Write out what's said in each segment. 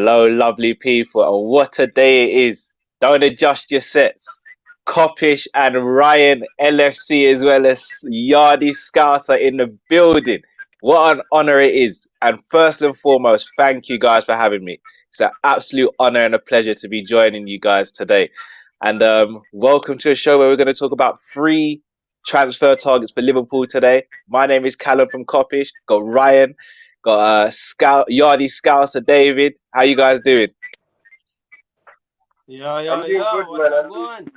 Hello, lovely people, and what a day it is. Don't adjust your sets. Kopish and Ryan LFC as well as Yardy Scouts are in the building. What an honor it is. And first and foremost, thank you guys for having me. It's an absolute honor and a pleasure to be joining you guys today. And welcome to a show where we're going to talk about three transfer targets for Liverpool today. My name is Callum from Kopish. Got Ryan. Got Yardy Scouser David. How you guys doing? I'm doing good, man. I'm going.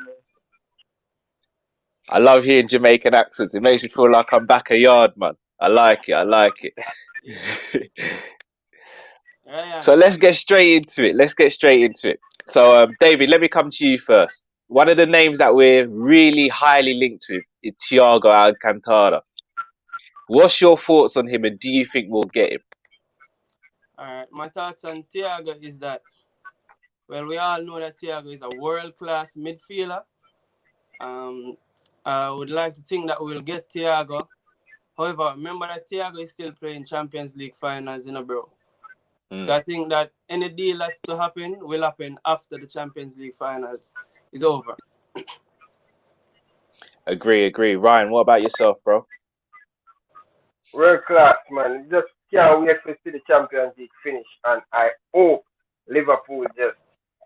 I love hearing Jamaican accents. It makes me feel like I'm back a yard, man. I like it. I like it. So let's get straight into it. So, David, let me come to you first. One of the names that we're really highly linked to is Thiago Alcantara. What's your thoughts on him, and do you think we'll get him? All right, my thoughts on Thiago is that, well, we all know that Thiago is a world-class midfielder. I would like to think that we'll get Thiago. However, remember that Thiago is still playing Champions League finals, bro. So I think that any deal that's to happen will happen after the Champions League finals is over. Agree. Ryan, what about yourself, bro? World class, man. Just can't wait to see the Champions League finish, and I hope Liverpool just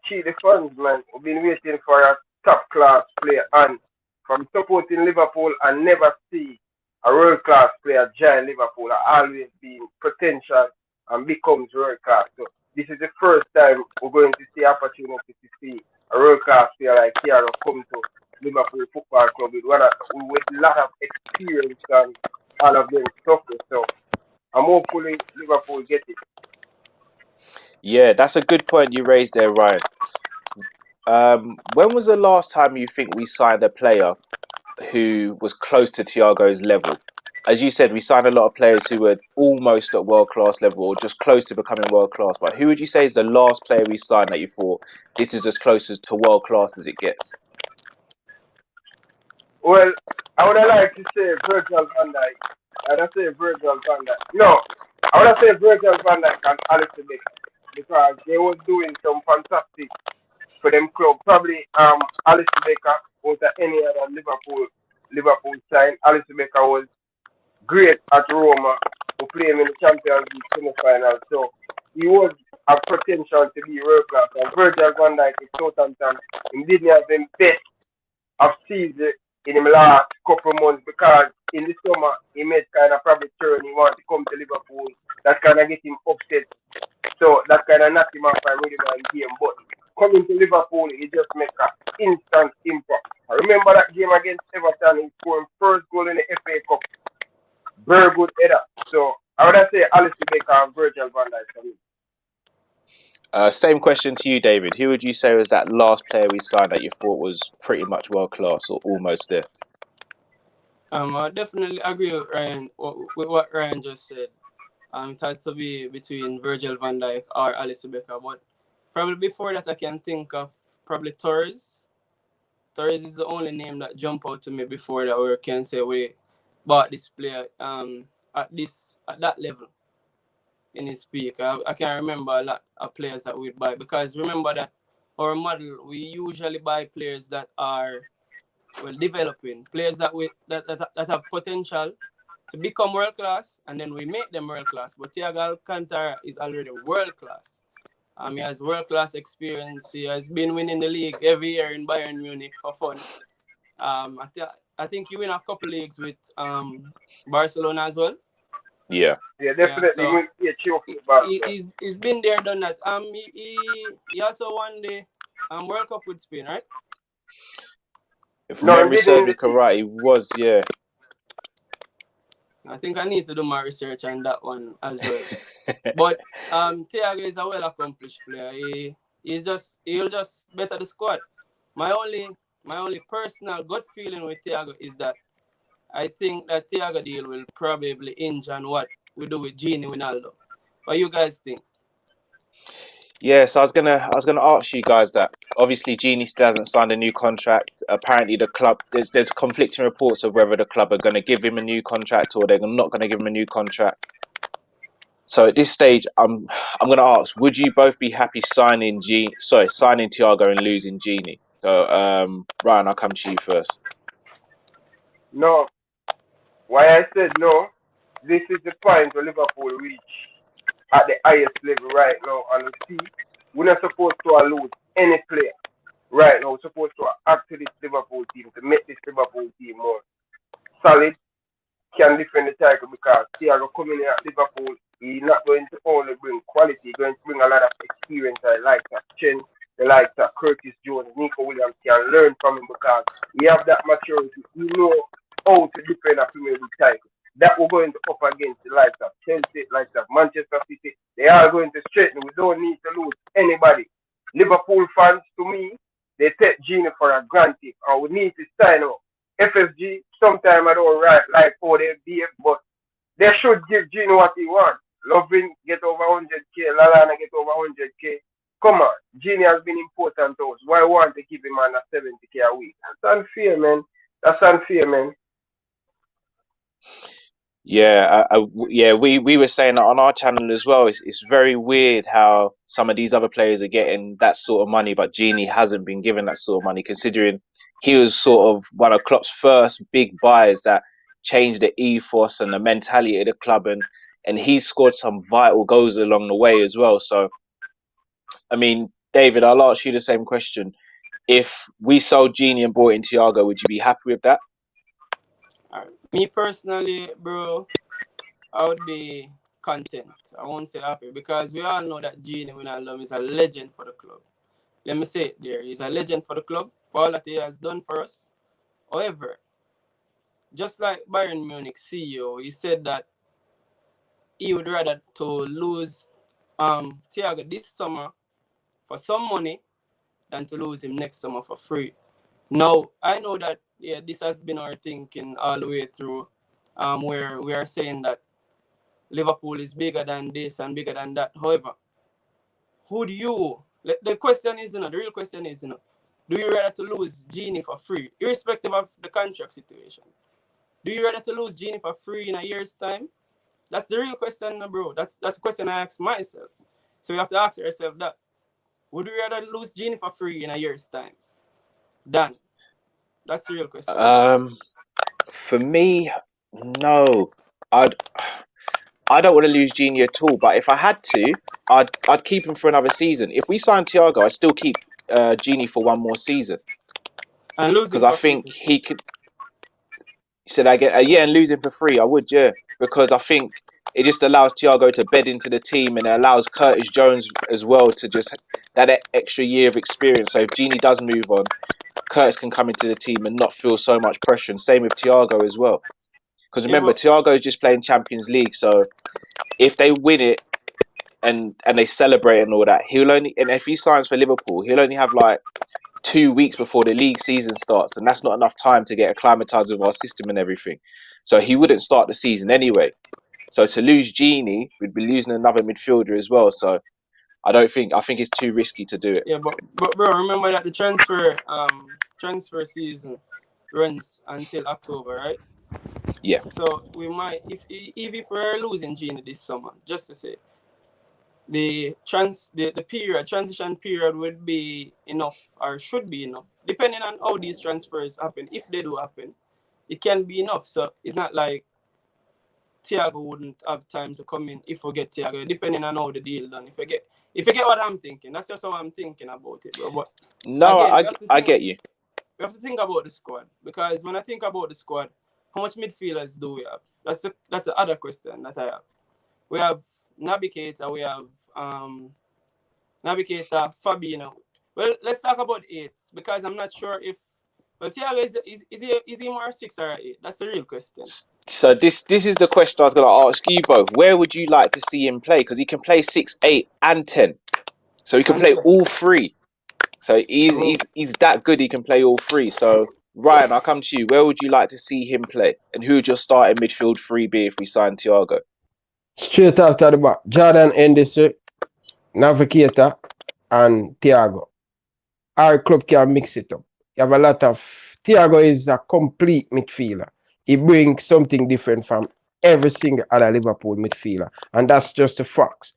cheat the funds, man. We've been waiting for a top class player, and from supporting Liverpool and never see a world class player join Liverpool. I always been potential and becomes world class. So this is the first time we're going to see opportunity to see a world class player like Thiago come to Liverpool Football Club with a lot of experience and all of them stuff. So I'm hopefully Liverpool get it. Yeah, that's a good point you raised there, Ryan. When was the last time you think we signed a player who was close to Thiago's level? As you said, we signed a lot of players who were almost at world-class level or just close to becoming world-class. But who would you say is the last player we signed that you thought this is as close to world-class as it gets? Well, I would like to say Virgil van Dijk. I'd say Virgil van Dijk. No, I would say Virgil van Dijk and Alex Becker because they was doing some fantastic for them club. Probably Alex Becker was at any other Liverpool sign. Alex Becker was great at Roma, who played him in the Champions League semi-final. So he was a potential to be world class. And Virgil van Dijk in Southampton, he didn't have the best of season in the last couple of months because in the summer he made kind of probably turn. He wanted to come to Liverpool. That kind of get him upset. So that kind of knocked him off by really bad game. But coming to Liverpool, he just make an instant impact. I remember that game against Everton. He scored first goal in the FA Cup. Very good header. So I would say Alex Becker and Virgil van Dijk for me. Same question to you, David. Who would you say was that last player we signed that you thought was pretty much world class or almost there? I definitely agree with Ryan with what Ryan just said. It had to be between Virgil van Dijk or Alex Becker, but probably before that I can think of probably Torres. Torres is the only name that jump out to me before that we can say we bought this player at that level in his peak. I can remember a lot of players that we'd buy because remember that our model, we usually buy players that are developing, players that have potential to become world class, and then we make them world class. But Thiago Alcantara is already world class. He has world class experience. He has been winning the league every year in Bayern Munich for fun. I think he win a couple leagues with Barcelona as well. Yeah. Yeah, definitely. He's been there, done that. He also won the World Cup with Spain, right? If memory serves me correct, he was, yeah. I think I need to do my research on that one as well. But Thiago is a well accomplished player. He'll just better the squad. My only personal gut feeling with Thiago is that I think that Thiago deal will probably hinge on what we do with Gini Wijnaldum. What you guys think? Yes, I was gonna ask you guys that. Obviously, Genie still hasn't signed a new contract. Apparently, the club there's conflicting reports of whether the club are going to give him a new contract or they're not going to give him a new contract. So at this stage, I'm going to ask: would you both be happy signing signing Thiago and losing Genie? So Ryan, I'll come to you first. No. Why I said no, this is the point where Liverpool reach at the highest level right now. And we see, we're not supposed to lose any player right now. We're supposed to add to this Liverpool team to make this Liverpool team more solid, can defend the title because Thiago coming in at Liverpool, he's not going to only bring quality, he's going to bring a lot of experience. I like that Chen, the likes of Curtis Jones, Nico Williams can learn from him because he have that maturity. He know how to defend a Premier League title. That we're going to up against the likes of Chelsea, likes of Manchester City. They are going to straighten. We don't need to lose anybody. Liverpool fans, to me, they take Genie for a granted, and we need to sign up. FSG, sometimes I don't like how they behave, but they should give Genie what he wants. Loving get over 100k, Lalana get over 100k. Come on, Genie has been important to us. Why want to keep him on a 70k a week? That's unfair, man. That's unfair, man. Yeah, yeah. We were saying that on our channel as well. It's very weird how some of these other players are getting that sort of money, but Genie hasn't been given that sort of money, considering he was sort of one of Klopp's first big buys that changed the ethos and the mentality of the club, and he's scored some vital goals along the way as well. So, I mean, David, I'll ask you the same question. If we sold Genie and bought in Thiago, would you be happy with that? Me personally, bro, I would be content. I won't say happy because we all know that Genie Wijnaldum is a legend for the club. Let me say it there. He's a legend for the club for all that he has done for us. However, just like Bayern Munich CEO, he said that he would rather to lose Thiago this summer for some money than to lose him next summer for free. Now, I know that this has been our thinking all the way through, where we are saying that Liverpool is bigger than this and bigger than that. However, who do you? The question is, the real question is, do you rather to lose Genie for free, irrespective of the contract situation? Do you rather to lose Genie for free in a year's time? That's the real question, bro. That's the question I ask myself. So you have to ask yourself that. Would you rather lose Genie for free in a year's time? Dan, that's the real question. For me, no. I don't want to lose Genie at all. But if I had to, I'd keep him for another season. If we sign Thiago, I'd still keep Genie for one more season. And lose him because I for free. think he could. You said I get yeah, and lose him for free. I would, yeah, because I think it just allows Thiago to bed into the team, and it allows Curtis Jones as well to just that extra year of experience. So if Genie does move on, Curtis can come into the team and not feel so much pressure. And same with Thiago as well. Because remember, Thiago is just playing Champions League, so if they win it and they celebrate and all that, and if he signs for Liverpool, he'll only have like 2 weeks before the league season starts, and that's not enough time to get acclimatized with our system and everything. So he wouldn't start the season anyway. So to lose Genie, we'd be losing another midfielder as well. So I think it's too risky to do it. Yeah, but bro, remember that the transfer season runs until October, right? Yeah. So we might, if we're losing Genie this summer, just to say, the transition period would be enough, or should be enough, depending on how these transfers happen. If they do happen, it can be enough. So it's not like Thiago wouldn't have time to come in if we get Thiago, depending on how the deal done. If you get what I'm thinking, that's just how I'm thinking about it, bro. But no, again, I get you. We have to think about the squad, because when I think about the squad, how much midfielders do we have? That's the other question that I have. We have Navigator, we have Navigator, Fabinho. Well, let's talk about 8s, because I'm not sure if Thiago is he more 6 or 8? That's a real question. So this is the question I was going to ask you both. Where would you like to see him play? Because he can play 6, 8, and 10. So he can play all 3. So he's that good. He can play all 3. So Ryan, I'll come to you. Where would you like to see him play? And who would your starting midfield 3 be if we sign Thiago? Straight after the back, Jordan Henderson, Navigator, and Thiago. Our club can mix it up. You have a lot of... Thiago is a complete midfielder. He brings something different from every single other Liverpool midfielder. And that's just the facts.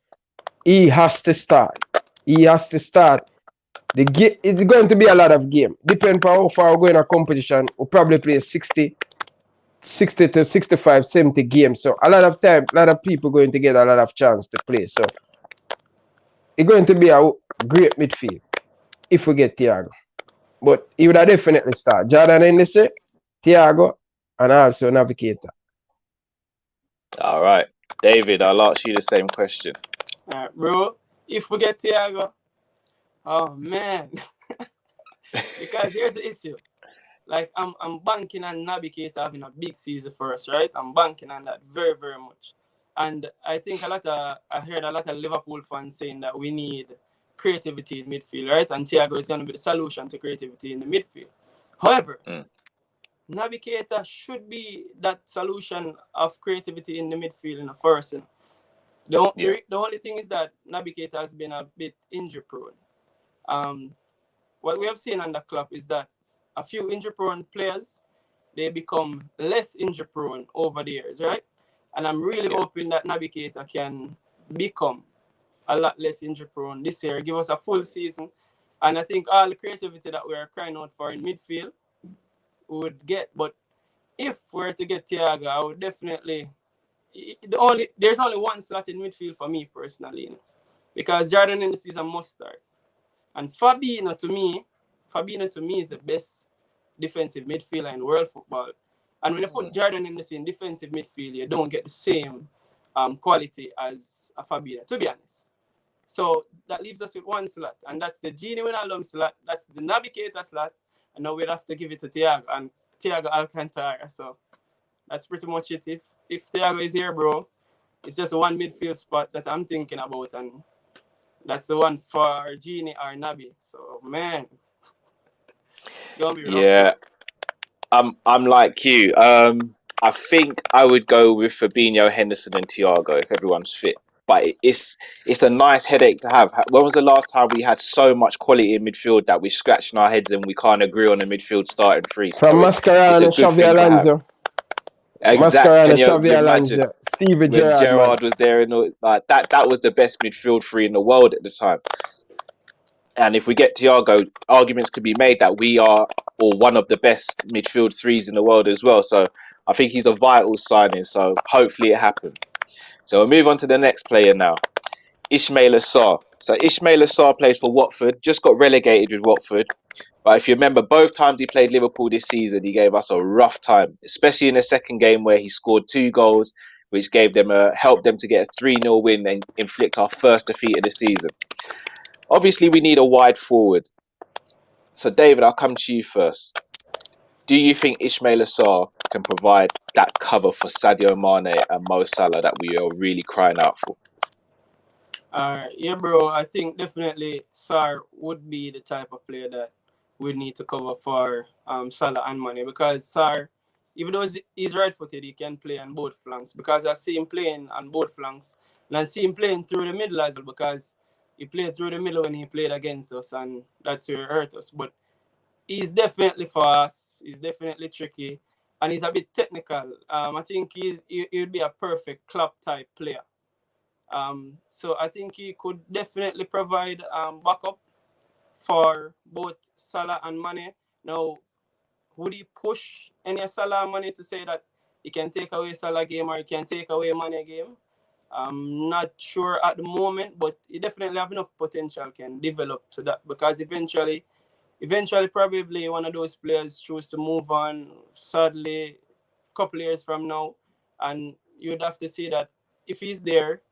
He has to start. He has to start. It's going to be a lot of game. Depending on how far we're going to competition, we'll probably play 60 to 65, 70 games. So a lot of time, a lot of people going to get a lot of chance to play. So it's going to be a great midfield if we get Thiago. But he would have definitely start. Jordan Henderson, Thiago, and also Navigator. All right. David, I'll ask you the same question. All right, bro. If we get Thiago, oh man. Because here's the issue. Like I'm banking on Navigator having a big season for us, right? I'm banking on that very, very much. And I think I heard a lot of Liverpool fans saying that we need creativity in midfield, right? And Thiago is going to be the solution to creativity in the midfield. However, Navigator should be that solution of creativity in the midfield in the first. The only thing is that Navigator has been a bit injury prone. What we have seen on the club is that a few injury prone players, they become less injury prone over the years, right? And I'm really hoping that Navigator can become a lot less injury prone this year, give us a full season. And I think all the creativity that we are crying out for in midfield we would get. But if we were to get Thiago, I would definitely there's only one slot in midfield for me personally, because Jordan Henderson is a must start. And Fabinho to me is the best defensive midfielder in world football. And when you put Jordan Henderson in defensive midfield, you don't get the same quality as a Fabinho, to be honest. So that leaves us with one slot, and that's the Gini Wijnaldum slot. That's the Navigator slot, and now we'd have to give it to Thiago and Thiago Alcantara. So that's pretty much it. If Thiago is here, bro, it's just one midfield spot that I'm thinking about, and that's the one for Gini or Nabi. So man, it's gonna be rough. Yeah, I'm like you. I think I would go with Fabinho, Henderson, and Thiago if everyone's fit. But it's a nice headache to have. When was the last time we had so much quality in midfield that we're scratching our heads and we can't agree on a midfield starting three? From Mascherano, Xavi Alonso. Exactly. Can you Xavi imagine Alonso, Stevie when Gerrard was there and all, like that was the best midfield three in the world at the time. And if we get Thiago, arguments could be made that we are or one of the best midfield threes in the world as well. So I think he's a vital signing. So hopefully it happens. So we'll move on to the next player now, Ismaila Sarr. So Ismaila Sarr plays for Watford, just got relegated with Watford. But if you remember, both times he played Liverpool this season, he gave us a rough time, especially in the second game where he scored 2 goals, which helped them to get a 3-0 win and inflict our first defeat of the season. Obviously, we need a wide forward. So David, I'll come to you first. Do you think Ismaila Sarr can provide that cover for Sadio Mane and Mo Salah that we are really crying out for? Yeah, bro. I think definitely Sarr would be the type of player that we need to cover for Salah and Mane, because Sarr, even though he's right-footed, he can play on both flanks, because I see him playing on both flanks, and I see him playing through the middle as well, because he played through the middle when he played against us, and that's where he hurt us. But he's definitely fast, he's definitely tricky, and he's a bit technical. I think he would be a perfect club-type player. So I think he could definitely provide backup for both Salah and Mane. Now, would he push any Salah and Mane to say that he can take away Salah game or he can take away Mane game? I'm not sure at the moment, but he definitely have enough potential can develop to that, because eventually probably one of those players choose to move on, sadly, a couple years from now, and you'd have to see that if he's there,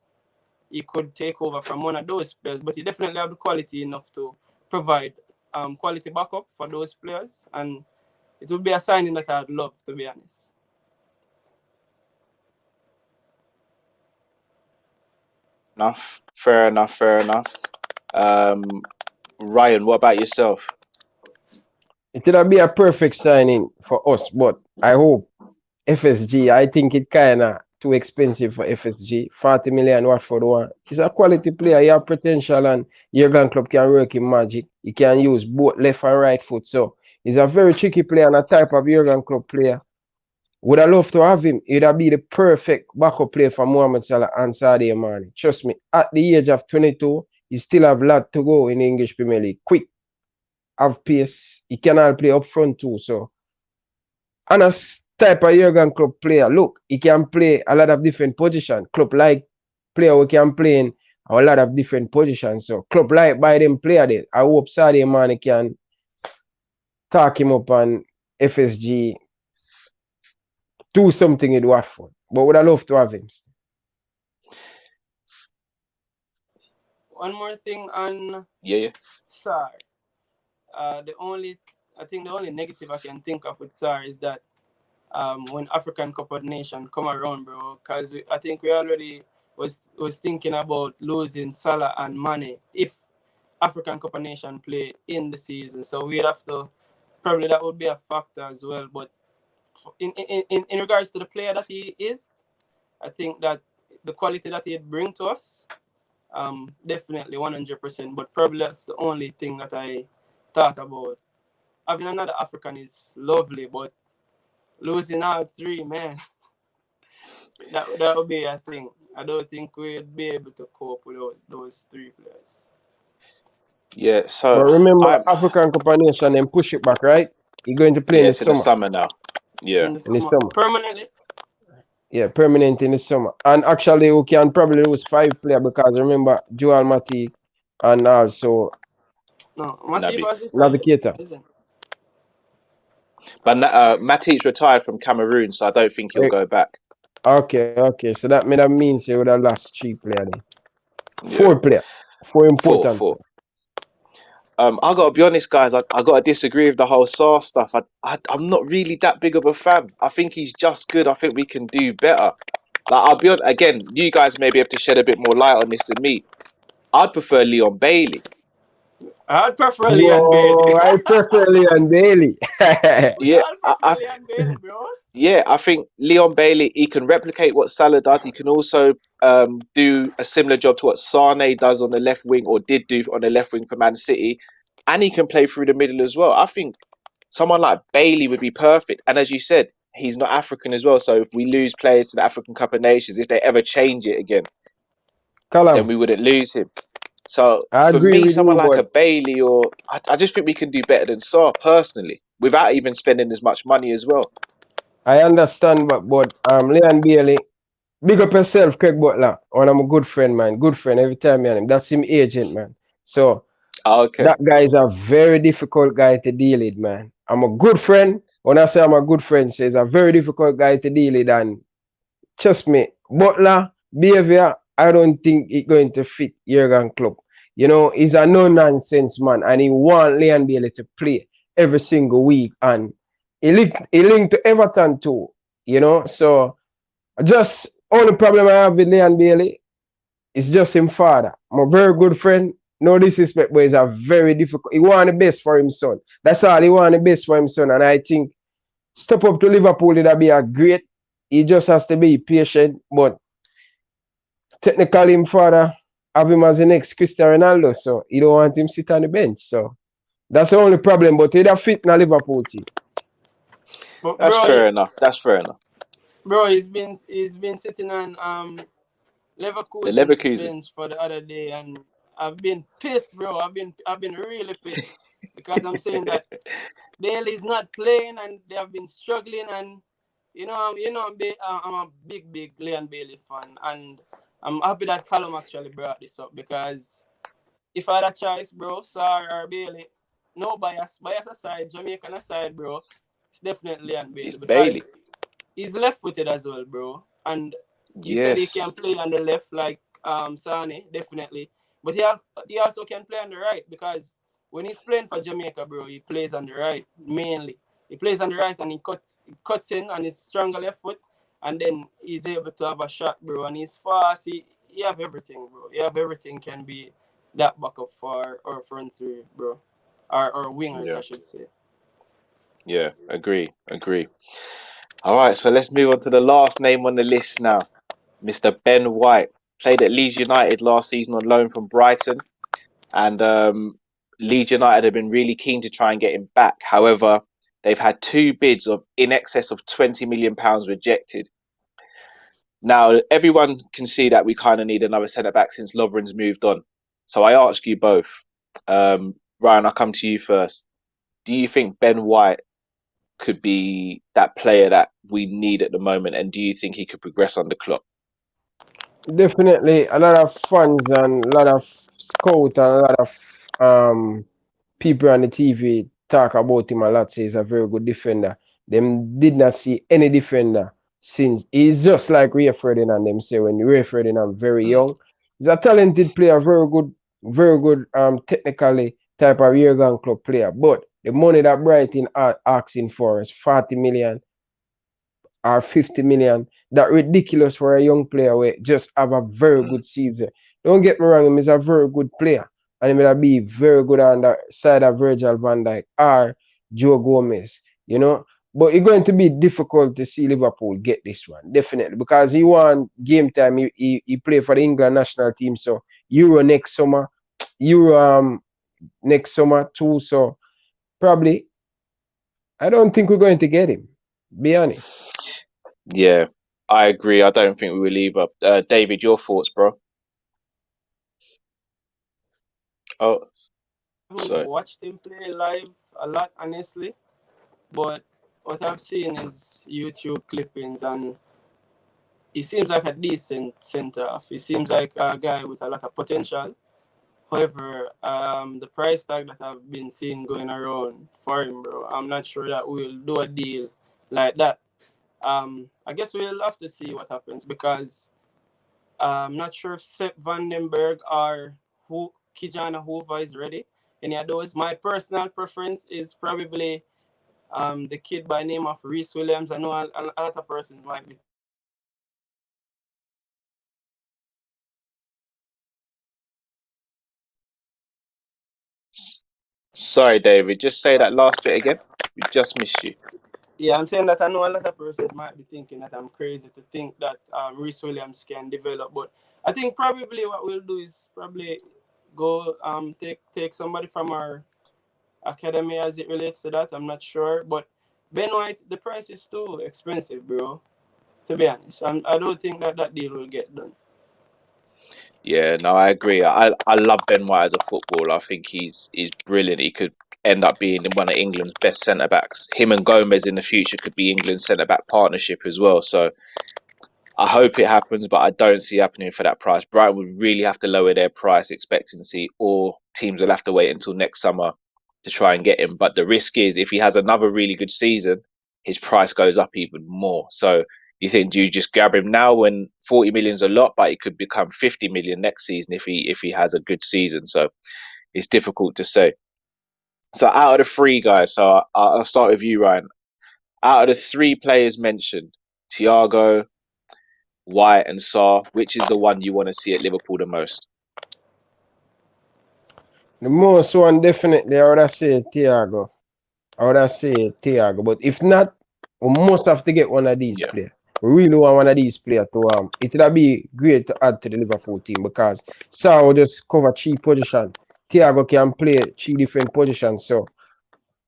he could take over from one of those players, but he definitely have the quality enough to provide quality backup for those players, and it would be a signing that I'd love, to be honest. Fair enough. Ryan, what about yourself? It would be a perfect signing for us, but I hope FSG, I think it kind of too expensive for FSG. 40 million Watford one. He's a quality player, he has potential, and Jurgen Klopp can work in magic. He can use both left and right foot. So he's a very tricky player and a type of Jurgen Klopp player. Would I love to have him? He'd be the perfect backup player for Mohamed Salah and Sadio Mane. Trust me, at the age of 22, he still have a lot to go in the English Premier League. Quick, have pace. He can all play up front too. So, and a type of Jurgen Klopp player, look, he can play a lot of different positions. Klopp like player who can play in a lot of different positions. So, Klopp like by them player there. I hope Sadio Mane can talk him up on FSG, do something with Watford. But would I love to have him? One more thing on Yeah. Sarr. I think the only negative I can think of with Sarr is that when African Cup of Nation come around, bro, because I think we already was thinking about losing Salah and Mane if African Cup of Nation play in the season. So we'd have to, probably that would be a factor as well. But in regards to the player that he is, I think that the quality that he'd bring to us, definitely 100%. But probably that's the only thing that I thought about. Having another African is lovely, but losing all three, man, that would be a thing. I don't think we'd be able to cope with those three players. Yeah. So But remember, African Cup of Nation and push it back, right? You're going to play in the it's in the summer. summer now. Yeah. In the In the summer. summer. Permanently. Yeah, permanent in the summer. And actually, we can probably lose 5 players because remember, Joel Matip and also No, Matip Naby. was retired, Navigator. isn't? But Matip's retired from Cameroon, so I don't think he'll go back. Okay. So that means they would have lost 3 players then. Yeah. 4 players. 4 important Four. players. I gotta be honest, guys. I gotta disagree with the whole Sarr stuff. I'm not really that big of a fan. I think he's just good. I think we can do better. Like I'll be honest, again, you guys may be able to shed a bit more light on this than me. I'd prefer Leon Bailey. I'd prefer Leon Bailey. Whoa, I prefer Leon Bailey. Yeah, I'd prefer Leon Bailey, bro. Yeah, I think Leon Bailey, he can replicate what Salah does. He can also do a similar job to what Sane does on the left wing or did do on the left wing for Man City. And he can play through the middle as well. I think someone like Bailey would be perfect. And as you said, he's not African as well. So if we lose players to the African Cup of Nations, if they ever change it again, then we wouldn't lose him. So I for agree me, with someone you, like but a Bailey I just think we can do better than Sarr personally, without even spending as much money as well. I understand, but Leon Bailey, big up yourself, Craig Butler. And I'm a good friend, man. Good friend every time I him. That's him agent, man. So Okay. that guy is a very difficult guy to deal with, man. I'm a good friend. When I say I'm a good friend, he's a very difficult guy to deal with. And trust me, Butler behavior, I don't think it's going to fit Jurgen Klopp. You know, he's a no-nonsense man, and he want Leon Bailey to play every single week. And he linked to Everton too, you know. So just only problem I have with Leon Bailey is just him father. I'm a very good friend. No disrespect, but he's a very difficult. He want the best for his son. That's all. He want the best for his son. And I think step up to Liverpool, it'll be a great. He just has to be patient. But technically, him father have him as the next Cristiano Ronaldo. So he don't want him sit on the bench. So that's the only problem. But he'd have fit in a Liverpool team. But That's bro, fair enough. That's fair enough. Bro, he's been sitting on The Leverkusen's Leverkusen. bench for the other day, and I've been pissed, bro. I've been really pissed because I'm saying that Bailey's not playing, and they have been struggling. And I'm a big Leon Bailey fan, and I'm happy that Callum actually brought this up because if I had a choice, bro, Sarr or Bailey, no bias aside, Jamaican aside, bro, it's definitely Leon Bailey It's because Bailey. he's left-footed as well, bro. And he said he can Yes. play on the left like Sane, definitely. But he also can play on the right because when he's playing for Jamaica, bro, he plays on the right mainly. He plays on the right and he cuts in on his stronger left foot, and then he's able to have a shot, bro. And he's fast. He have everything, bro. He have everything, can be that backup for our front three, bro. Or wingers, Yeah. I should say. Yeah. Agree. All right. So let's move on to the last name on the list now. Mr. Ben White. Played at Leeds United last season on loan from Brighton. And Leeds United have been really keen to try and get him back. However, they've had 2 bids of in excess of £20 million rejected. Now, everyone can see that we kind of need another centre back since Lovren's moved on. So I ask you both, Ryan, I'll come to you first. Do you think Ben White could be that player that we need at the moment, and do you think he could progress under Klopp? Definitely, a lot of fans and a lot of scout and a lot of people on the TV talk about him a lot. Say he's a very good defender. Them did not see any defender since he's just like Ray Ferdinand. Them say when Ray Ferdinand very young, he's a talented player, very good technically type of Jurgen Klopp player. But the money that Brighton are asking for is 40 million or 50 million. That ridiculous for a young player who just have a very good season. Don't get me wrong, he's a very good player. And he will be very good on the side of Virgil van Dijk or Joe Gomez, you know. But it's going to be difficult to see Liverpool get this one, definitely. Because he won game time, he played for the England national team. So Euro next summer, Euro next summer too. So probably I don't think we're going to get him, be honest. Yeah, I agree. I don't think we will either. David, your thoughts, bro? Oh, I haven't sorry. watched him play live a lot, honestly, but what I've seen is YouTube clippings, and he seems like a decent centre half. He seems like a guy with a lot of potential. However, the price tag that I've been seeing going around for him, bro, I'm not sure that we'll do a deal like that. I guess we'll have to see what happens, because I'm not sure if Sepp Vandenberg or Kijana Hoover is ready. Any of those. My personal preference is probably the kid by name of Reese Williams. I know a lot of persons might be. Sorry, David. Just say that last bit again. We just missed you. Yeah, I'm saying that I know a lot of persons might be thinking that I'm crazy to think that Reese Williams can develop, but I think probably what we'll do is probably go take somebody from our academy as it relates to that. I'm not sure, but Ben White, the price is too expensive, bro. To be honest, I don't think that deal will get done. Yeah, no, I agree. I love Ben White as a footballer. I think he's brilliant. He could end up being one of England's best centre backs. Him and Gomez in the future could be England's centre back partnership as well. So I hope it happens, but I don't see it happening for that price. Brighton would really have to lower their price expectancy, or teams will have to wait until next summer to try and get him. But the risk is, if he has another really good season, his price goes up even more. So you think, do you just grab him now when 40 million is a lot, but it could become 50 million next season if he has a good season? So it's difficult to say. So out of the 3 guys, so I'll start with you, Ryan. Out of the 3 players mentioned, Thiago, White and Sarr, which is the one you want to see at Liverpool the most? The most one definitely I would have said Thiago. But if not, we must have to get one of these players. We really want one of these players to it would be great to add to the Liverpool team, because Sarr will just cover 3 positions. Thiago can play 3 different positions. So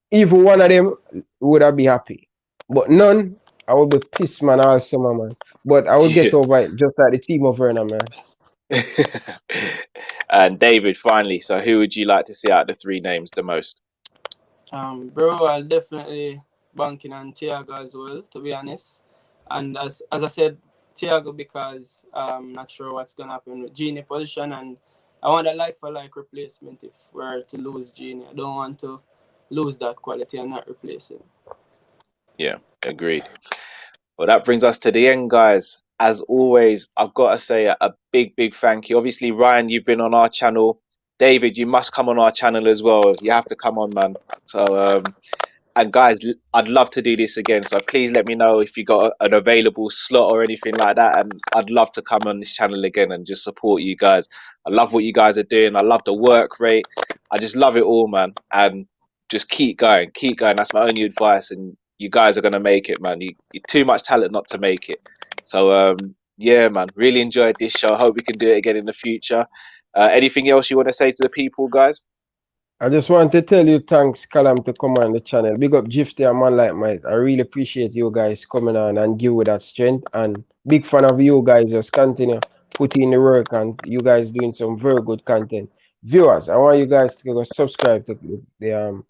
even one of them would I be happy. But none, I would be pissed, man, all summer, man. But I would get over it, just like the team of Werner, man. And David, finally, so who would you like to see out of the 3 names the most? Bro, I'll definitely banking on Thiago as well, to be honest. And as I said, Thiago, because I'm not sure what's gonna happen with Genie position, and I want a like for like replacement if we're to lose Genie. I don't want to lose that quality and not replace him. Yeah, agreed. Well, that brings us to the end, guys. As always, I've got to say a big thank you. Obviously, Ryan, you've been on our channel. David, you must come on our channel as well. You have to come on, man. So, and guys, I'd love to do this again. So please let me know if you got an available slot or anything like that. And I'd love to come on this channel again and just support you guys. I love what you guys are doing. I love the work rate. I just love it all, man. And just keep going, keep going. That's my only advice. And you guys are gonna make it, man. You're too much talent not to make it. So yeah, man, really enjoyed this show. Hope we can do it again in the future. Anything else you want to say to the people, guys? I just want to tell you thanks, Callum, to come on the channel. Big up Gifty and man like Mike. I really appreciate you guys coming on and give you that strength. And big fan of you guys. Just continue putting in the work and you guys doing some very good content. Viewers, I want you guys to go subscribe to the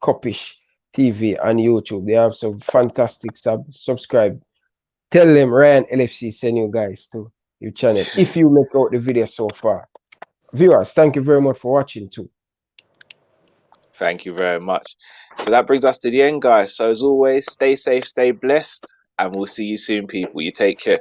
Kopish TV on YouTube. They have some fantastic subscribe. Tell them Ryan LFC send you guys to your channel if you make out the video so far. Viewers, thank you very much for watching too. Thank you very much. So that brings us to the end, guys. So as always, stay safe, stay blessed, and we'll see you soon, people. You take care.